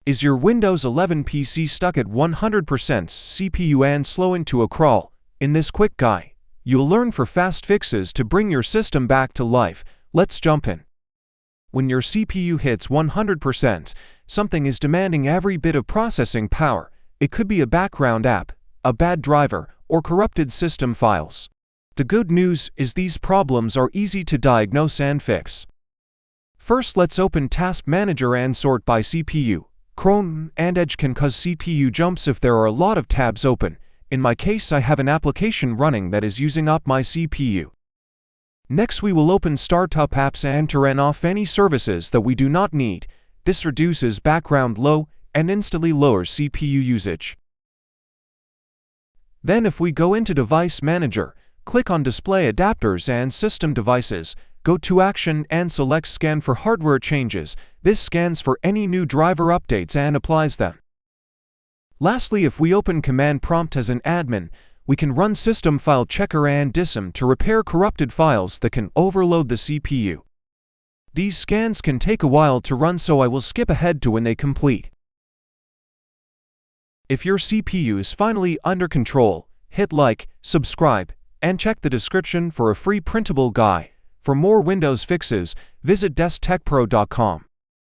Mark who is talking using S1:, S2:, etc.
S1: Is your Windows 11 PC stuck at 100% CPU and slow into a crawl? In this quick guide, you'll learn 4 fast fixes to bring your system back to life. Let's jump in. When your CPU hits 100%, something is demanding every bit of processing power. It could be a background app, a bad driver, or corrupted system files. The good news is these problems are easy to diagnose and fix. First, let's open Task Manager and sort by CPU. Chrome and Edge can cause CPU jumps if there are a lot of tabs open. In my case, I have an application running that is using up my CPU. Next, we will open Startup Apps and turn off any services that we do not need. This reduces background load and instantly lowers CPU usage. Then, if we go into Device Manager, click on Display Adapters and System Devices. Go to Action and select Scan for hardware changes. This scans for any new driver updates and applies them. Lastly, if we open Command Prompt as an admin, we can run System File Checker and dism to repair corrupted files that can overload the CPU. These scans can take a while to run, so I will skip ahead to when they complete. If your CPU is finally under control, hit like, subscribe, and check the description for a free printable guide. For more Windows fixes, visit desktechpro.com.